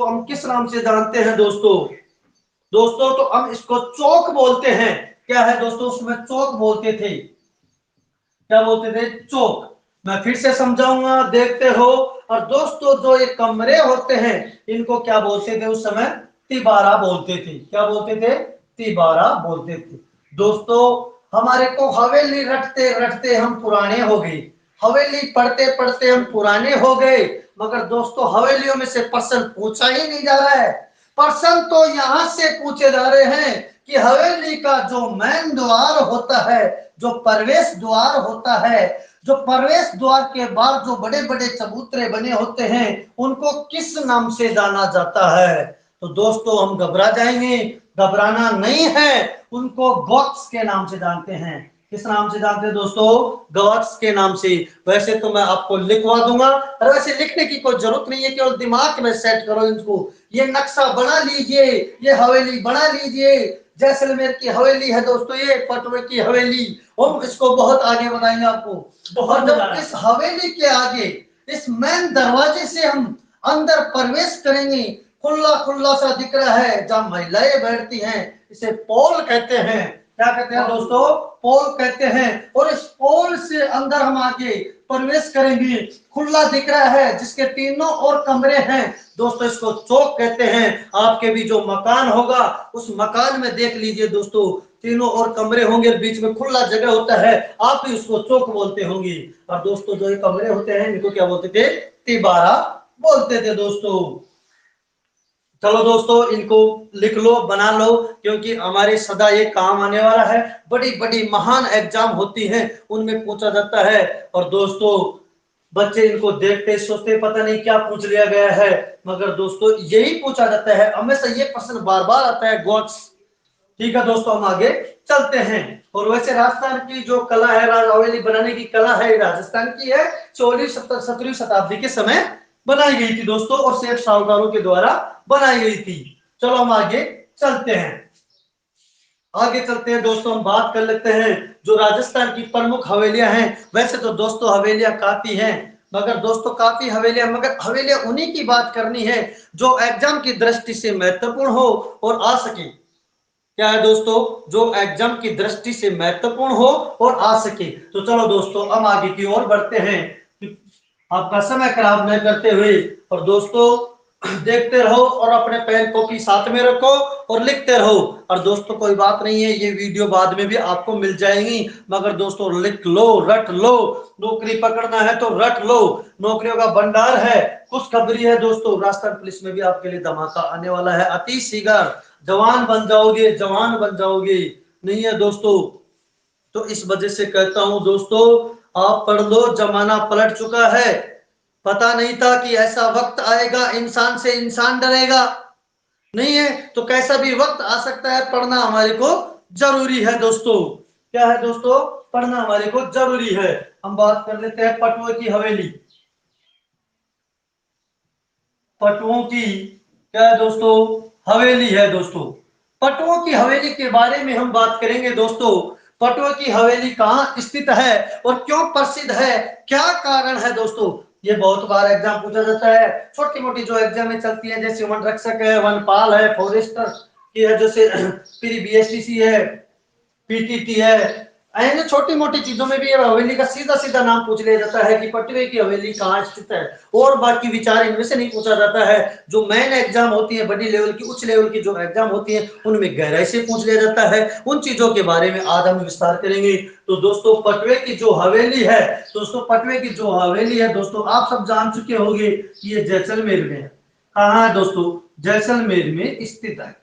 तो हम किस नाम से जानते हैं दोस्तों? दोस्तों तो हम इसको चौक बोलते हैं। क्या है दोस्तों? उसमें चौक बोलते थे। क्या बोलते थे? चौक। मैं फिर से समझाऊंगा, देखते हो। और दोस्तों जो ये कमरे होते हैं इनको क्या बोलते थे उस समय? तिबारा बोलते थे। क्या बोलते थे? तिबारा बोलते थे। दोस्तों हमारे को हवेली रटते रटते हम पुराने हो गए, हवेली पढ़ते पढ़ते हम पुराने हो गए, मगर दोस्तों हवेलियों में से प्रश्न पूछा ही नहीं जा रहा है। प्रश्न तो यहां से पूछे जा रहे हैं कि हवेली का जो मेन द्वार होता है, जो प्रवेश द्वार होता है, जो प्रवेश द्वार के बाद जो बड़े बड़े चबूतरे बने होते हैं उनको किस नाम से जाना जाता है? तो दोस्तों हम घबरा जाएंगे, घबराना नहीं है। उनको गॉक्स के नाम से जानते हैं। किस नाम से जानते हैं दोस्तों? गॉक्स के नाम से। वैसे तो मैं आपको लिखवा दूंगा, और वैसे लिखने की कोई जरूरत नहीं है, केवल दिमाग में सेट करो इनको। ये नक्शा बना लीजिए, ये हवेली बना लीजिए। जैसलमेर की हवेली है दोस्तों, ये पटवे की हवेली। हम इसको बहुत आगे बताएंगे आपको। और जब इस हवेली के आगे इस मेन दरवाजे से हम अंदर प्रवेश करेंगे, खुला खुला सा दिख रहा है जहां महिलाएं बैठती हैं, इसे पोल कहते हैं। क्या कहते हैं दोस्तों? पोल कहते हैं। और इस पोल से अंदर हम आगे प्रवेश करेंगे, खुला दिख रहा है जिसके तीनों और कमरे हैं दोस्तों, इसको चौक कहते हैं। आपके भी जो मकान होगा उस मकान में देख लीजिए दोस्तों, तीनों और कमरे होंगे, बीच में खुला जगह होता है, आप भी उसको चौक बोलते होंगे। और दोस्तों जो ये कमरे होते हैं इनको क्या बोलते थे? तिबारा बोलते थे दोस्तों। चलो दोस्तों इनको लिख लो, बना लो, क्योंकि हमारे सदा ये काम आने वाला है। बड़ी बड़ी महान एग्जाम होती हैं उनमें पूछा जाता है। और दोस्तों बच्चे इनको देखते सोचते पता नहीं क्या पूछ लिया गया है, मगर दोस्तों यही पूछा जाता है हमेशा, ये प्रश्न बार बार आता है, गॉड्स। ठीक है दोस्तों हम आगे चलते हैं। और वैसे राजस्थान की जो कला है, हवेली बनाने की कला है, राजस्थान की है। 16वीं 17वीं शताब्दी के समय बनाई गई थी दोस्तों, और सेठ साहूकारों के द्वारा बनाई गई थी। चलो हम आगे चलते हैं। आगे चलते हैं दोस्तों, हम बात कर लेते हैं जो राजस्थान की प्रमुख हवेलियां हैं। वैसे तो दोस्तों हवेलियां काफी हैं, मगर दोस्तों काफी हवेलियां, मगर हवेलियां उन्हीं की बात करनी है जो एग्जाम की दृष्टि से महत्वपूर्ण हो और आ सके। क्या है दोस्तों? जो एग्जाम की दृष्टि से महत्वपूर्ण हो और आ सके। तो चलो दोस्तों हम आगे की ओर बढ़ते हैं, आपका समय खराब न करते हुए। और दोस्तों देखते रहो और अपने पेन कॉपी साथ में रखो और लिखते रहो। और दोस्तों कोई बात नहीं है, ये वीडियो बाद में भी आपको मिल जाएंगी, मगर दोस्तों लिख लो, रट लो। नौकरी पकड़ना है तो रट लो, नौकरियों का भंडार है। खुशखबरी है दोस्तों, राजस्थान पुलिस में भी आपके लिए धमाका आने वाला है अति शीघ्र। जवान बन जाओगे, जवान बन जाओगे। नहीं है दोस्तों? तो इस वजह से कहता हूं दोस्तों, आप पढ़ लो, जमाना पलट चुका है। पता नहीं था कि ऐसा वक्त आएगा इंसान से इंसान डरेगा। नहीं है तो कैसा भी वक्त आ सकता है, पढ़ना हमारे को जरूरी है दोस्तों। क्या है दोस्तों? पढ़ना हमारे को जरूरी है। हम बात कर लेते हैं पटुआ की हवेली। पटुओं की क्या है दोस्तों? हवेली है दोस्तों। पटुओं की हवेली के बारे में हम बात करेंगे दोस्तों। पटुआ की हवेली कहाँ स्थित है और क्यों प्रसिद्ध है, क्या कारण है दोस्तों? ये बहुत बार एग्जाम पूछा जाता है। छोटी मोटी जो एग्जाम में चलती है, जैसे वन रक्षक है, वनपाल है, फॉरेस्टर की है, जैसे प्री बीएसटीसी है, पीटीटी है, ऐसे छोटी मोटी चीजों में भी हवेली का सीधा सीधा नाम पूछ लिया जाता है कि पटवे की हवेली कहाँ स्थित है। और बाकी विचार इनमें से नहीं पूछा जाता है। जो मेन एग्जाम होती है, बड़ी लेवल की, उच्च लेवल की जो एग्जाम होती है, उनमें गहराई से पूछ लिया जाता है। उन चीजों के बारे में आज हम विस्तार करेंगे। तो दोस्तों पटवे की जो हवेली है, दोस्तों पटवे की जो हवेली है दोस्तों, आप सब जान चुके होंगे कि ये जैसलमेर में है। कहाँ है दोस्तों? जैसलमेर में स्थित है।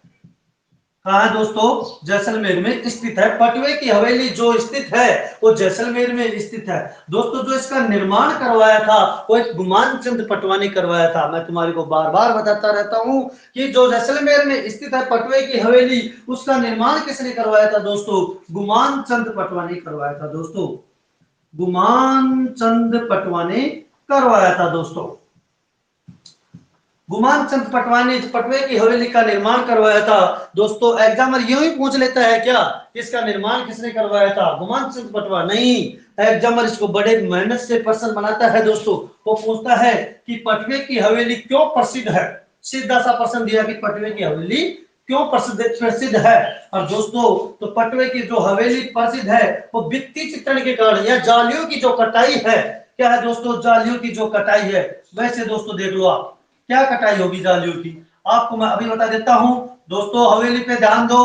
कहाँ है दोस्तों? जैसलमेर में स्थित है। पटवे की हवेली जो स्थित है वो जैसलमेर में स्थित है दोस्तों। जो इसका निर्माण करवाया था वो एक गुमान चंद पटवा ने करवाया था। मैं तुम्हारे को बार बार बताता रहता हूँ कि जो जैसलमेर में स्थित है पटवे की हवेली, उसका निर्माण किसने करवाया था दोस्तों? गुमान चंद पटवा ने करवाया था दोस्तों। गुमान चंद पटवा ने करवाया था दोस्तों। गुमान चंद पटवा ने पटवे की हवेली का निर्माण करवाया था दोस्तों। एग्जामर यूं ही पूछ लेता है क्या, इसका निर्माण किसने करवाया था? गुमान चंद पटवा नहीं। एग्जामर इसको बड़े मेहनत से प्रश्न बनाता है दोस्तों। वो पूछता है कि पटवे की हवेली क्यों प्रसिद्ध है। सीधा सा प्रश्न दिया कि पटवे की हवेली क्यों प्रसिद्ध है। और दोस्तों तो पटवे की जो हवेली प्रसिद्ध है वो भित्ति चित्रण के कारण या जालियों की जो कटाई है, क्या है दोस्तों, जालियों की जो कटाई है। वैसे दोस्तों देख लो आप क्या कटाई होगी जालियों की, आपको मैं अभी बता देता हूं। दोस्तों हवेली पे ध्यान दो,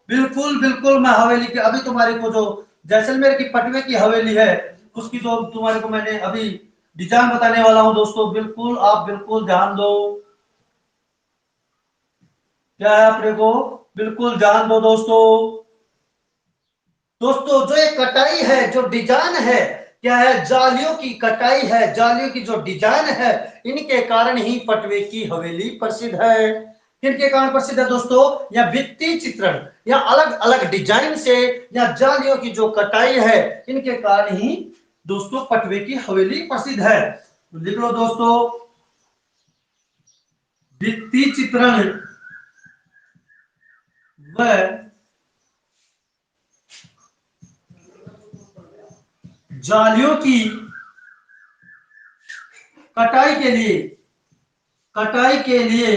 बिल्कुल बिल्कुल मैं हवेली की अभी तुम्हारे को जो जैसलमेर की पटवे की हवेली है उसकी जो तुम्हारे को मैंने अभी डिजाइन बताने वाला हूं दोस्तों, बिल्कुल आप बिल्कुल ध्यान दो। क्या है अपने को, बिल्कुल ध्यान दो दोस्तों। दोस्तों जो ये कटाई है, जो डिजाइन है, क्या है, जालियों की कटाई है, जालियों की जो डिजाइन है, इनके कारण ही पटवे की हवेली प्रसिद्ध है। किनके कारण प्रसिद्ध है दोस्तों, या भित्ति चित्रण या अलग अलग डिजाइन से या जालियों की जो कटाई है, इनके कारण ही दोस्तों पटवे की हवेली प्रसिद्ध है। तो लिख लो दोस्तों, भित्ति चित्रण व जालियों की कटाई के लिए, कटाई के लिए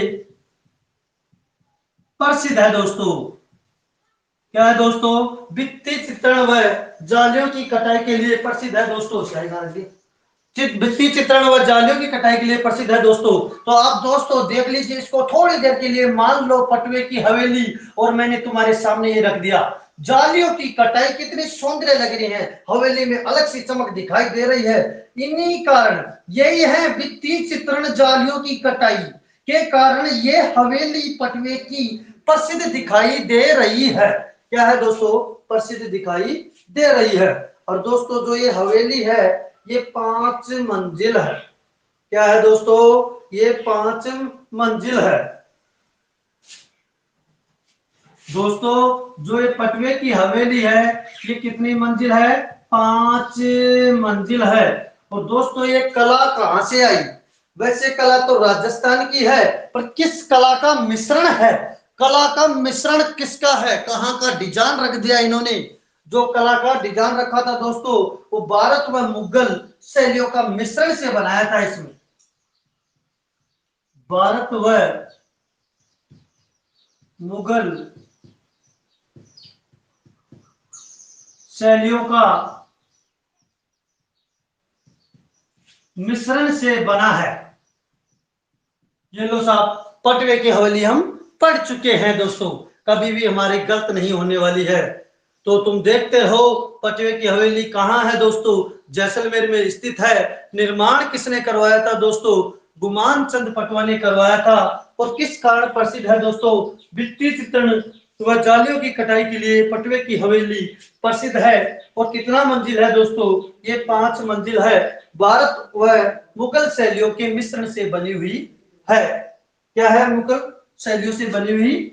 प्रसिद्ध है दोस्तों। क्या है दोस्तों, भित्ति चित्रण व जालियों की कटाई के लिए प्रसिद्ध है दोस्तों। भित्ति चित्रण व जालियों की कटाई के लिए प्रसिद्ध है दोस्तों। तो आप दोस्तों देख लीजिए इसको थोड़ी देर के लिए, मान लो पटवे की हवेली और मैंने तुम्हारे सामने ये रख दिया। जालियों की कटाई कितनी सौंदर्य लग रही है, हवेली में अलग सी चमक दिखाई दे रही है। इन्हीं कारण यही है भित्ति चित्रण जालियों की कटाई के कारण ये हवेली पटवे की प्रसिद्ध दिखाई दे रही है। क्या है दोस्तों, प्रसिद्ध दिखाई दे रही है। और दोस्तों जो ये हवेली है ये 5 मंजिल है। क्या है दोस्तों, ये 5 मंजिल है। दोस्तों जो ये पटवे की हवेली है ये कितनी मंजिल है, 5 मंजिल है। और दोस्तों ये कला कहां से आई, वैसे कला तो राजस्थान की है, पर किस कला का मिश्रण है, कला का मिश्रण किसका है, कहां का डिजाइन रख दिया इन्होंने। जो कला का डिजाइन रखा था दोस्तों वो भारत व मुगल शैलियों का मिश्रण से बनाया था। इसमें भारत व मुगल शैलियों का मिश्रण से बना है। ये लो साहब, पटवे की हवेली हम पढ़ चुके हैं दोस्तों, कभी भी हमारी गलत नहीं होने वाली है। तो तुम देखते हो पटवे की हवेली कहाँ है दोस्तों, जैसलमेर में स्थित है। निर्माण किसने करवाया था दोस्तों, गुमान चंद पटवा ने करवाया था। और किस कारण प्रसिद्ध है दोस्तों, भित्ति चित्रण व जालियों की कटाई के लिए पटवे की हवेली प्रसिद्ध है। और कितना मंजिल है दोस्तों, ये 5 मंजिल है। भारत व मुगल शैलियों के मिश्रण से बनी हुई है। क्या है, मुगल शैलियों से बनी हुई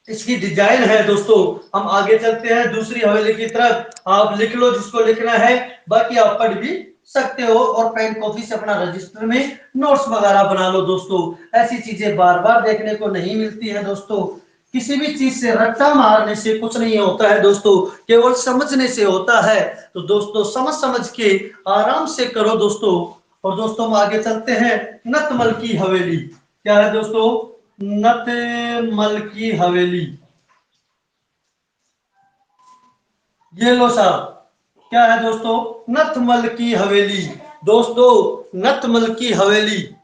इसकी डिजाइन है दोस्तों। हम आगे चलते हैं दूसरी हवेली की तरफ, आप लिख लो जिसको लिखना है, बाकी आप पढ़ भी सकते हो और पेन कॉपी से अपना रजिस्टर में नोट्स वगैरह बना लो दोस्तों। ऐसी चीजें बार बार देखने को नहीं मिलती है दोस्तों। किसी भी चीज से रट्टा मारने से कुछ नहीं होता है दोस्तों, केवल समझने से होता है। तो दोस्तों समझ समझ के आराम से करो दोस्तों। और दोस्तों हम आगे चलते हैं, नतमल की हवेली। क्या है दोस्तों, नतमल की हवेली। ये लो साहब, क्या है दोस्तों, नतमल की हवेली। दोस्तों नतमल की हवेली,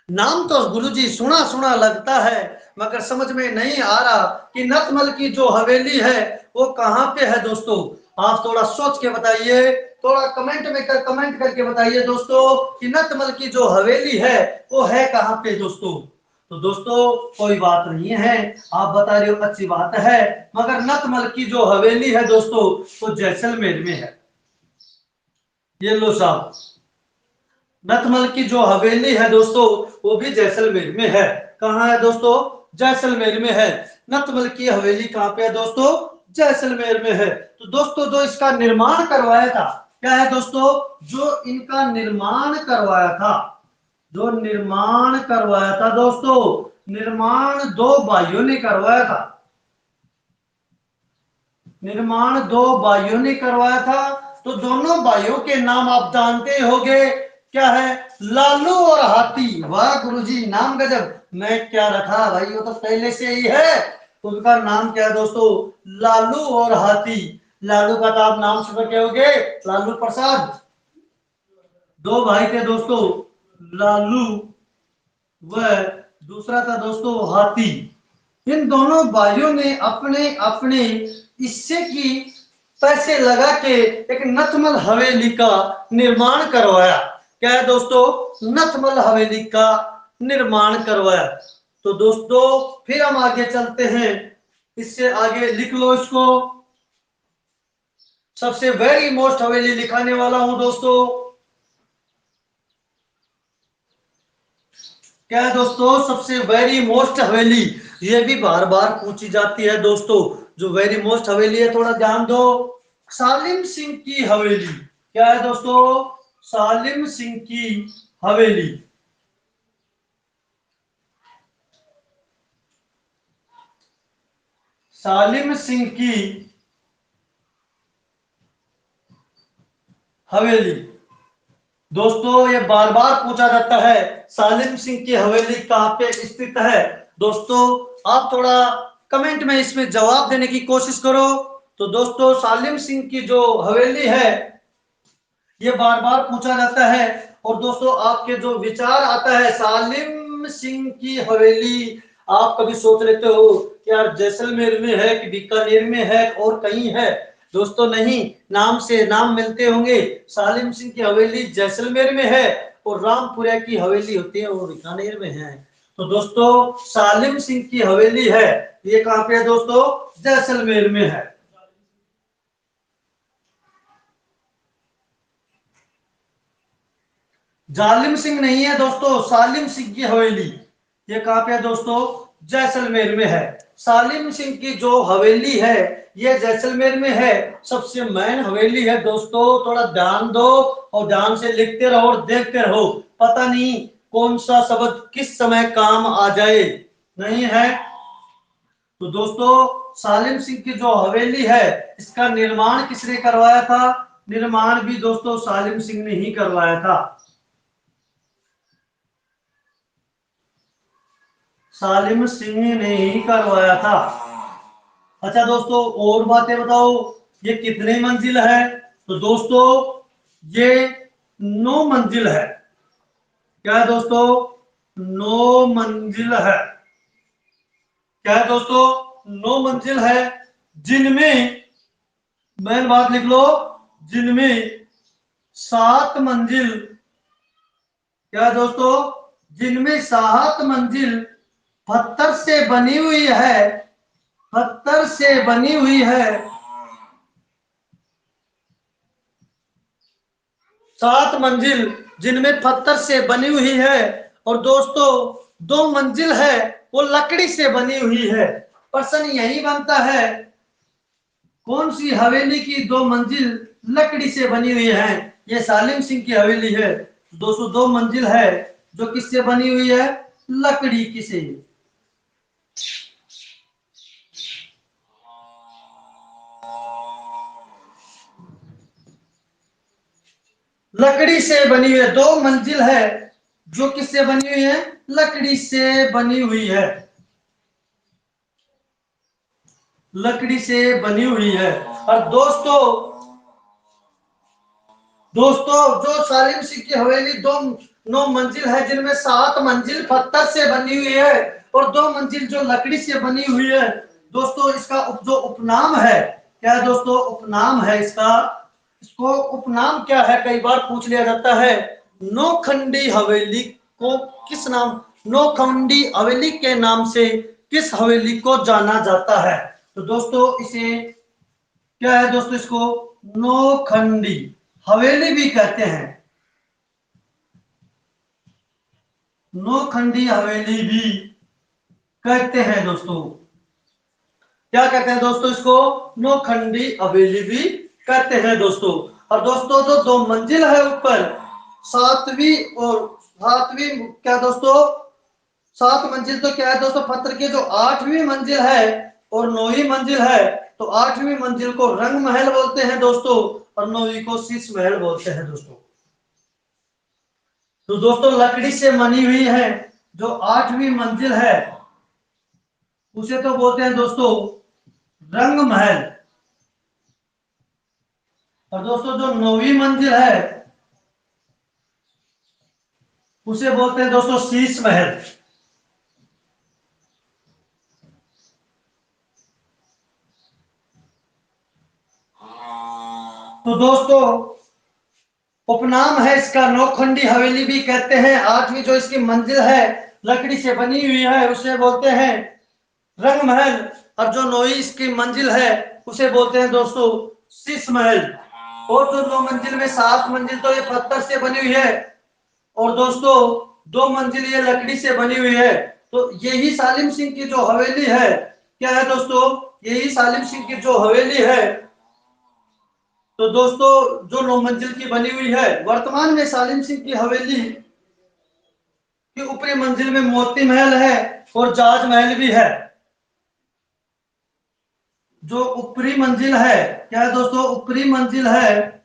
नाम तो गुरुजी सुना सुना लगता है, मगर समझ में नहीं आ रहा कि नतमल की जो हवेली है वो कहां पे है दोस्तों। आप थोड़ा सोच के बताइए, थोड़ा कमेंट करके बताइए दोस्तों कि नतमल की जो हवेली है वो है कहां पे दोस्तों। तो दोस्तों कोई बात नहीं है, आप बता रहे हो अच्छी बात है, मगर नतमल की जो हवेली है दोस्तों वो जैसलमेर में है। ये लो साहब, नतमल की जो हवेली है दोस्तों वो भी जैसलमेर में है। कहाँ है दोस्तों, जैसलमेर में है। नतमल की हवेली कहाँ पे है दोस्तों, जैसलमेर में है। तो दोस्तों जो इसका निर्माण करवाया था, क्या है दोस्तों, जो इनका निर्माण करवाया था, जो निर्माण करवाया था दोस्तों, निर्माण 2 भाइयों ने करवाया था। निर्माण 2 भाइयों ने करवाया था। तो दोनों भाइयों के नाम आप जानते होंगे, क्या है, लालू और हाथी। वाह गुरुजी, नाम गजब। मैं क्या रखा भाई, वो तो पहले से ही है। उनका नाम क्या है दोस्तों, लालू और हाथी। लालू का तो आप नाम सुन के होगे, लालू प्रसाद। दो भाई थे दोस्तों, लालू व दूसरा था दोस्तों हाथी। इन दोनों भाइयों ने अपने अपने हिस्से की पैसे लगा के एक नथमल हवेली का निर्माण करवाया। क्या है दोस्तों, नथमल हवेली का निर्माण करवाया। तो दोस्तों फिर हम आगे चलते हैं, इससे आगे लिख लो इसको। सबसे वेरी मोस्ट हवेली लिखाने वाला हूं दोस्तों। क्या है दोस्तों, सबसे वेरी मोस्ट हवेली। ये भी बार बार पूछी जाती है दोस्तों। जो वेरी मोस्ट हवेली है, थोड़ा ध्यान दो। सालिम सिंह की हवेली। क्या है दोस्तों, सालिम सिंह की हवेली। सालिम सिंह की हवेली। दोस्तों ये बार बार पूछा जाता है, सालिम सिंह की हवेली कहां पे स्थित है। दोस्तों आप थोड़ा कमेंट में इसमें जवाब देने की कोशिश करो। तो दोस्तों सालिम सिंह की जो हवेली है, ये बार बार पूछा जाता है। और दोस्तों आपके जो विचार आता है सालिम सिंह की हवेली, आप कभी सोच लेते हो कि यार जैसलमेर में है कि बीकानेर में है और कहीं है। दोस्तों नहीं, नाम से नाम मिलते होंगे। सालिम सिंह की हवेली जैसलमेर में है और रामपुरा की हवेली होती है वो बीकानेर में है। तो दोस्तों सालिम सिंह की हवेली है, ये कहां पे है दोस्तों, जैसलमेर में है। जालिम सिंह नहीं है दोस्तों, सालिम सिंह की हवेली। ये कहां पे है दोस्तों, जैसलमेर में है। सालिम सिंह की जो हवेली है, ये जैसलमेर में है। सबसे मेन हवेली है दोस्तों, थोड़ा ध्यान दो और ध्यान से लिखते रहो और देखते रहो। पता नहीं कौन सा शब्द किस समय काम आ जाए। नहीं है तो दोस्तों सालिम सिंह की जो हवेली है, इसका निर्माण किसने करवाया था। निर्माण भी दोस्तों सालिम सिंह ने ही करवाया था। सालिम सिंह ने ही करवाया था। अच्छा दोस्तों और बातें बताओ, ये कितने मंजिल है। तो दोस्तों ये 9 मंजिल है। क्या है दोस्तों, 9 मंजिल है। क्या है दोस्तों, 9 मंजिल है, जिनमें मेन बात लिख लो, जिनमें 7 मंजिल। क्या है दोस्तों, जिनमें 7 मंजिल पत्थर से बनी हुई है। पत्थर से बनी हुई है। 7 मंजिल जिनमें पत्थर से बनी हुई है। और दोस्तों 2 मंजिल है वो लकड़ी से बनी हुई है। प्रश्न यही बनता है, कौन सी हवेली की 2 मंजिल लकड़ी से बनी हुई है। ये सालिम सिंह की हवेली है। दोस्तों 2 मंजिल है जो किससे बनी हुई है, लकड़ी की से। लकड़ी से बनी हुई है, 2 मंजिल है जो किससे बनी हुई है, लकड़ी से बनी हुई है। लकड़ी से बनी हुई है। और दोस्तों दोस्तों जो सालिम सिंह की हवेली 9 मंजिल है, जिनमें 7 मंजिल पत्थर से बनी हुई है और 2 मंजिल जो लकड़ी से बनी हुई है। दोस्तों इसका जो उपनाम है, क्या है दोस्तों, उपनाम है इसका। इसको उपनाम क्या है, कई बार पूछ लिया जाता है। नौखंडी हवेली को किस नाम, नौखंडी हवेली के नाम से किस हवेली को जाना जाता है। तो दोस्तों इसे क्या है दोस्तों, इसको नौखंडी हवेली भी कहते हैं। नौखंडी हवेली भी कहते हैं दोस्तों। क्या कहते हैं दोस्तों, इसको नौखंडी हवेली भी कहते हैं दोस्तों। और दोस्तों जो 2 मंजिल है ऊपर, सातवीं और सातवीं, क्या दोस्तों, 7 मंजिल तो क्या है दोस्तों, पत्थर की जो 8वीं मंजिल है और 9वीं मंजिल है। तो 8वीं मंजिल को रंग महल बोलते हैं दोस्तों और 9वीं को शीश महल बोलते हैं दोस्तों। तो दोस्तों लकड़ी से बनी हुई है जो 8वीं मंजिल है उसे तो बोलते हैं दोस्तों रंग महल। और दोस्तों जो 9वीं मंजिल है उसे बोलते हैं दोस्तों शीश महल। तो दोस्तों उपनाम है इसका नौखंडी हवेली भी कहते हैं। 8वीं जो इसकी मंजिल है लकड़ी से बनी हुई है उसे बोलते हैं रंग महल। और जो 9वीं इसकी मंजिल है उसे बोलते हैं दोस्तों शीश महल। और जो 9 मंजिल में 7 मंजिल तो ये पत्थर से बनी हुई है और दोस्तों 2 मंजिल ये लकड़ी से बनी हुई है। तो यही सालिम सिंह की जो हवेली है, क्या है दोस्तों, यही सालिम सिंह की जो हवेली है। तो दोस्तों जो 9 मंजिल की बनी हुई है, वर्तमान में सालिम सिंह की हवेली की ऊपरी मंजिल में मोती महल है और जहाज महल भी है। जो ऊपरी मंजिल है, क्या है दोस्तों, ऊपरी मंजिल है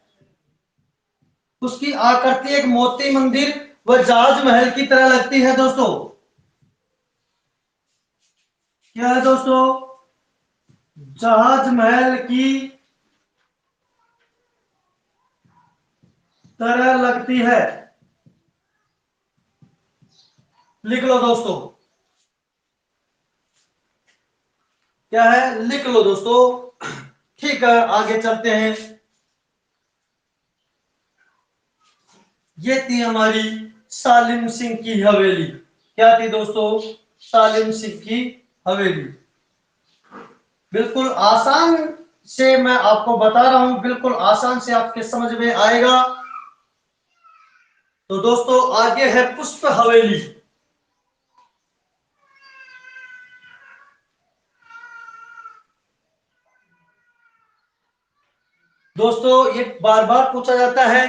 उसकी आकृति एक मोती मंदिर व जहाज महल की तरह लगती है दोस्तों। क्या है दोस्तों, जहाज महल की तरह लगती है। लिख लो दोस्तों, क्या है, लिख लो दोस्तों। ठीक है आगे चलते हैं। ये थी हमारी सालिम सिंह की हवेली। क्या थी दोस्तों, सालिम सिंह की हवेली। बिल्कुल आसान से मैं आपको बता रहा हूं, बिल्कुल आसान से आपके समझ में आएगा। तो दोस्तों आगे है पुष्प हवेली। दोस्तों ये बार बार पूछा जाता है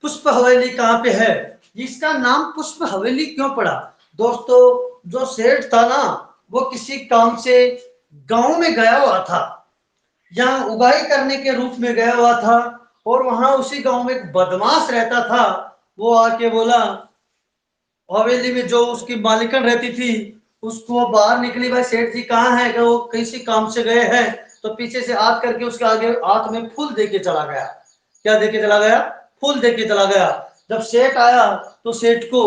पुष्प हवेली कहां पे है, इसका नाम पुष्प हवेली क्यों पड़ा। दोस्तों जो सेठ था ना वो किसी काम से गांव में गया हुआ था, यहाँ उगाई करने के रूप में गया हुआ था और वहां उसी गांव में एक बदमाश रहता था। वो आके बोला, हवेली में जो उसकी मालिकन रहती थी उसको बाहर निकली, भाई सेठ जी कहाँ है, कि वो किसी काम से गए हैं। तो पीछे से हाथ करके उसके आगे हाथ में फूल दे के चला गया। क्या दे के चला गया, फूल दे के चला गया। जब सेठ आया तो सेठ को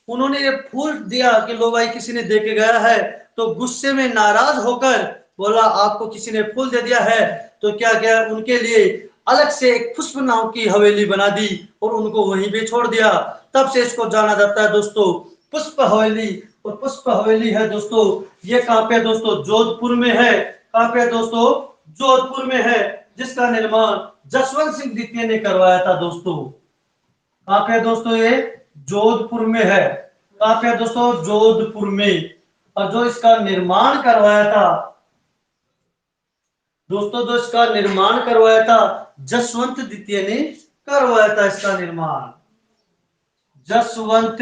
उन्होंने ये फूल दिया कि लो भाई किसी ने दे के गया है। तो गुस्से में नाराज होकर बोला आपको किसी ने फूल दे दिया है। तो क्या क्या उनके लिए अलग से एक पुष्प नाव की हवेली बना दी और उनको वहीं पे छोड़ दिया। तब से इसको जाना जाता है दोस्तों पुष्प हवेली। और पुष्प हवेली है दोस्तों, ये कहां पे दोस्तों, जोधपुर में है। कहां पे दोस्तों, जोधपुर में है, जिसका निर्माण जसवंत सिंह द्वितीय ने करवाया था दोस्तों। कहां पे दोस्तों, ये जोधपुर में है। कहां पे दोस्तों, जोधपुर में। और जो इसका निर्माण करवाया था दोस्तों, जो इसका निर्माण करवाया था जसवंत द्वितीय ने करवाया था इसका निर्माण। जसवंत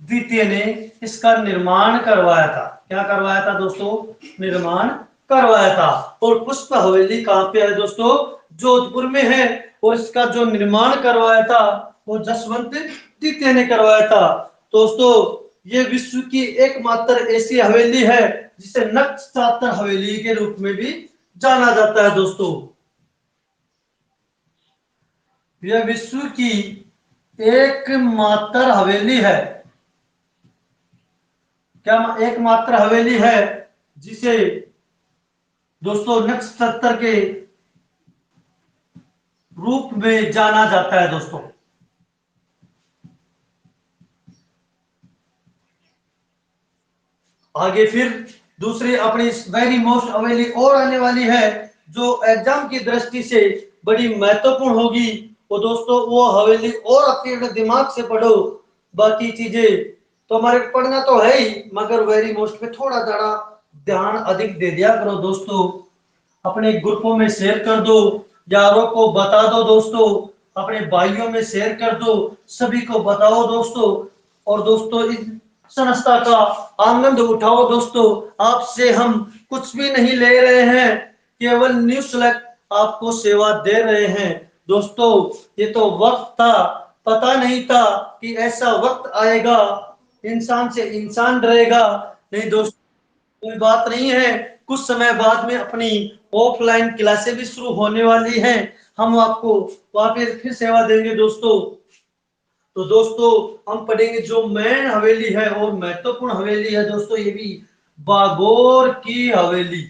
द्वितीय ने इसका निर्माण करवाया था। क्या करवाया था दोस्तों, निर्माण करवाया था। और पुष्प हवेली कहां पे है दोस्तों, जोधपुर में है। और इसका जो निर्माण करवाया था वो जसवंत द्वितीय ने करवाया था दोस्तों। ये विश्व की एकमात्र ऐसी हवेली है जिसे नक्शचातर हवेली के रूप में भी जाना जाता है दोस्तों। यह विश्व की एकमात्र हवेली है, क्या एकमात्र हवेली है जिसे दोस्तों नक्शचातर के रूप में जाना जाता है दोस्तों। आगे फिर दूसरी अपनी वेरी मोस्ट हवेली और आने वाली है जो एग्जाम की दृष्टि से बड़ी महत्वपूर्ण होगी। वो दोस्तों वो हवेली और अपने दिमाग से पढ़ो, बाकी चीजें तो हमारे पढ़ना तो है ही मगर वेरी मोस्ट पे थोड़ा ज्यादा ध्यान अधिक दे दिया करो दोस्तों। अपने ग्रुपों में शेयर कर दो, यारों को बता दो दोस्तों, अपने भाइयों में शेयर कर दो, सभी को बताओ दोस्तों। और दोस्तों इस संस्था का आनंद उठाओ दोस्तों। आपसे हम कुछ भी नहीं ले रहे हैं, केवल न्यूज़ सेलेक्ट आपको सेवा दे रहे हैं दोस्तों। ये तो वक्त था पता नहीं था कि ऐसा वक्त आएगा, इंसान से इंसान डरेगा। नहीं दोस्तों, कोई बात नहीं है, कुछ समय बाद में अपनी ऑफलाइन क्लासें भी शुरू होने वाली हैं, हम आपको वहां पे फिर सेवा देंगे दोस्तों। तो दोस्तों हम पढ़ेंगे जो मेन हवेली है और महत्वपूर्ण हवेली है दोस्तों, ये भी बागोर की हवेली।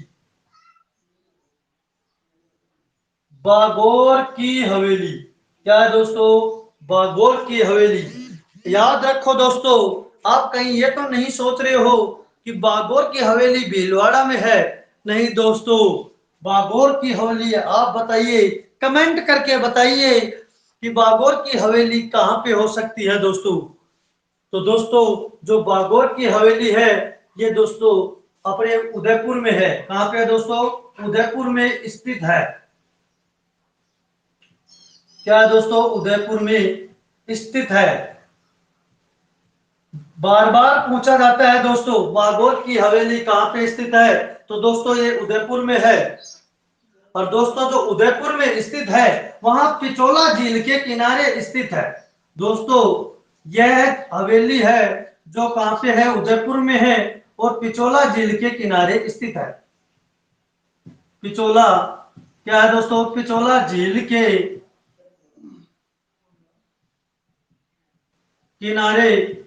बागोर की हवेली क्या है दोस्तों? बागोर की हवेली। याद रखो दोस्तों, आप कहीं ये तो नहीं सोच रहे हो कि बागोर की हवेली भीलवाड़ा में है। नहीं दोस्तों, बागोर की हवेली आप बताइए, कमेंट करके बताइए कि बागोर की हवेली कहाँ पे हो सकती है दोस्तों। तो दोस्तों जो बागोर की हवेली है ये दोस्तों अपने उदयपुर में है। कहाँ पे है दोस्तों? उदयपुर में स्थित है। क्या है दोस्तों? उदयपुर में स्थित है। बार बार पूछा जाता है दोस्तों बागोर की हवेली कहाँ पे स्थित है, तो दोस्तों ये उदयपुर में है। और दोस्तों जो उदयपुर में स्थित है वहां पिचोला झील के किनारे स्थित है। दोस्तों यह हवेली है जो कहां पे है? उदयपुर में है और पिचोला झील के किनारे स्थित है। पिचोला क्या है दोस्तों? पिचोला झील के किनारे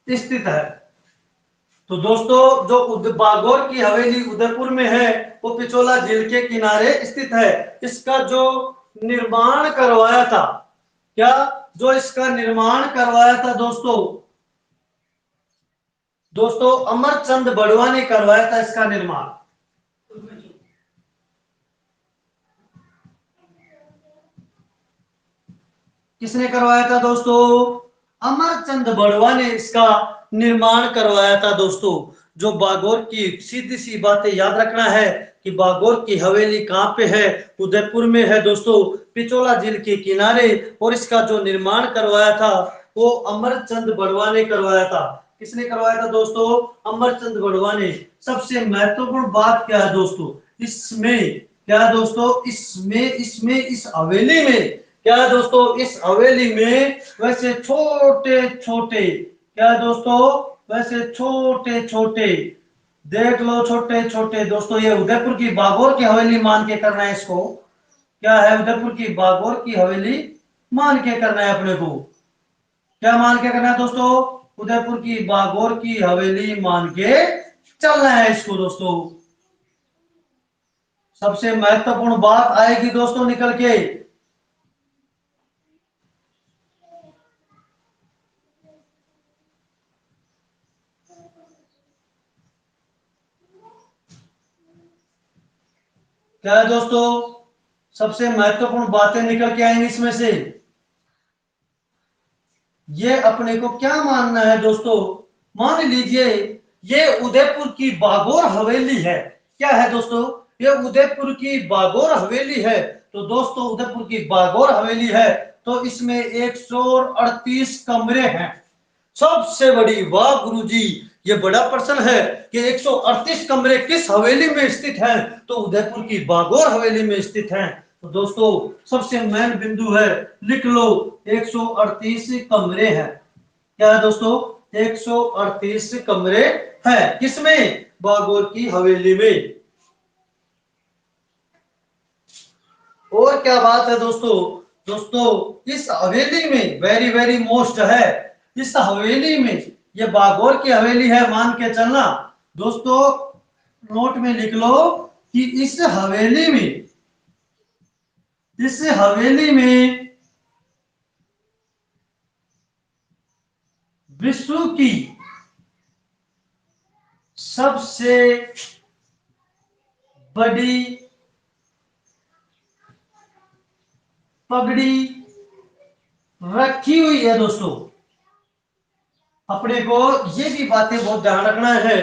स्थित है। तो दोस्तों जो बागोर की हवेली उदयपुर में है वो पिचोला झील के किनारे स्थित है। इसका जो निर्माण करवाया था, क्या जो इसका निर्माण करवाया था दोस्तों, दोस्तों अमरचंद बड़ुआ ने करवाया था इसका निर्माण। किसने करवाया था दोस्तों? अमरचंद बड़ुआ ने इसका निर्माण करवाया था दोस्तों। जो बागोर की सीधी सी बातें याद रखना है कि बागोर की हवेली कहाँ पे है? उदयपुर में है दोस्तों, पिचोला झील के किनारे। और इसका जो निर्माण करवाया था वो अमरचंद बड़ुआ ने करवाया था। किसने करवाया था दोस्तों? अमरचंद बड़ुआ ने। सबसे महत्वपूर्ण बात क्या है दोस्तों इसमें? क्या है दोस्तों इसमें इस हवेली में क्या है दोस्तों? इस हवेली में वैसे छोटे छोटे क्या है दोस्तों? वैसे छोटे छोटे देख लो, छोटे छोटे दोस्तों, ये उदयपुर की बागोर की हवेली मान के करना है इसको। क्या है? उदयपुर की बागोर की हवेली मान के करना है अपने को। क्या मान के करना है दोस्तों? उदयपुर की बागोर की हवेली मान के चलना है इसको दोस्तों। सबसे महत्वपूर्ण बात आएगी दोस्तों निकल के। क्या है दोस्तों? सबसे महत्वपूर्ण बातें निकल के आएंगी इसमें से। ये अपने को क्या मानना है दोस्तों? मान लीजिए ये उदयपुर की बागोर हवेली है। क्या है दोस्तों? ये उदयपुर की बागोर हवेली है। तो दोस्तों उदयपुर की बागोर हवेली है तो इसमें 138 कमरे हैं। सबसे बड़ी, वाह गुरुजी, ये बड़ा प्रश्न है कि 138 कमरे किस हवेली में स्थित हैं? तो उदयपुर की बागोर हवेली में स्थित हैं। तो दोस्तों सबसे मेन बिंदु है, लिख लो 138 कमरे हैं। क्या है दोस्तों? 138 कमरे हैं किसमें? बागोर की हवेली में। और क्या बात है दोस्तों? दोस्तों इस हवेली में वेरी वेरी मोस्ट है, इस हवेली में, ये बागोर की हवेली है मान के चलना दोस्तों। नोट में लिख लो कि इस हवेली में विश्व की सबसे बड़ी पगड़ी रखी हुई है दोस्तों। अपने को ये भी बातें बहुत ध्यान रखना है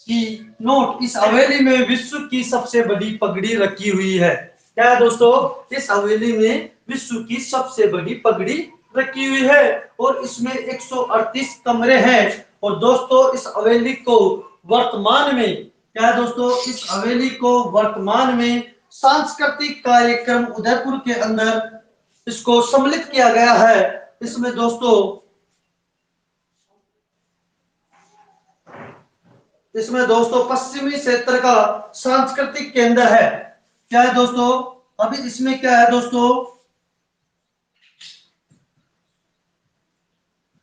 कि नोट, इस हवेली में विश्व की सबसे बड़ी पगड़ी रखी हुई है। क्या है दोस्तों? इस हवेली में विश्व की सबसे बड़ी पगड़ी रखी हुई है और इसमें 138 कमरे हैं। और दोस्तों इस हवेली को वर्तमान में, क्या है दोस्तों? इस हवेली को वर्तमान में सांस्कृतिक कार्यक्रम उदयपुर के अंदर इसको सम्मिलित किया गया है। इसमें दोस्तों पश्चिमी क्षेत्र का सांस्कृतिक केंद्र है। क्या है दोस्तों, अभी इसमें क्या है दोस्तों,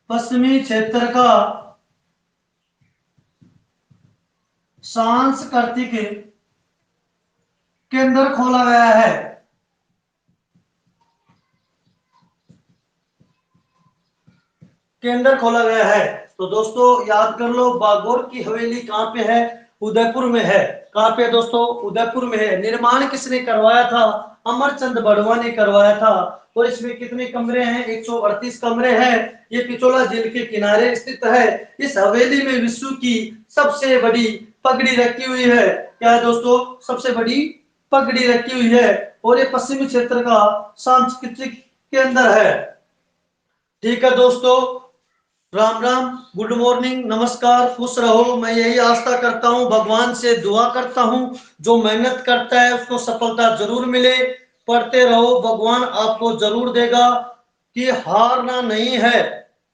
पश्चिमी क्षेत्र का सांस्कृतिक केंद्र खोला गया है। केंद्र खोला गया है। तो दोस्तों याद कर लो, बागोर की हवेली कहाँ पे है, उदयपुर में है। कहाँ पे दोस्तों, उदयपुर में है। निर्माण किसने करवाया था, अमरचंद बड़वा ने करवाया था। और इसमें कितने कमरे हैं, 138 कमरे हैं। ये पिछोला झील के किनारे स्थित है। इस हवेली में विश्व की सबसे बड़ी पगड़ी रखी हुई है। क्या है दोस्तों, सबसे बड़ी पगड़ी रखी हुई है। और ये पश्चिमी क्षेत्र का सांस्कृतिक केंद्र है। ठीक है दोस्तों, राम राम, गुड मॉर्निंग, नमस्कार, खुश रहो। मैं यही आस्था करता हूं, भगवान से दुआ करता हूं, जो मेहनत करता है उसको सफलता जरूर मिले। पढ़ते रहो, भगवान आपको जरूर देगा। कि हारना नहीं है,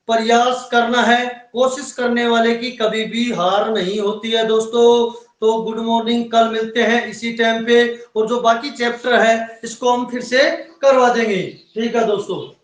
प्रयास करना है। कोशिश करने वाले की कभी भी हार नहीं होती है दोस्तों। तो गुड मॉर्निंग, कल मिलते हैं इसी टाइम पे। और जो बाकी चैप्टर है इसको हम फिर से करवा देंगे। ठीक है दोस्तों।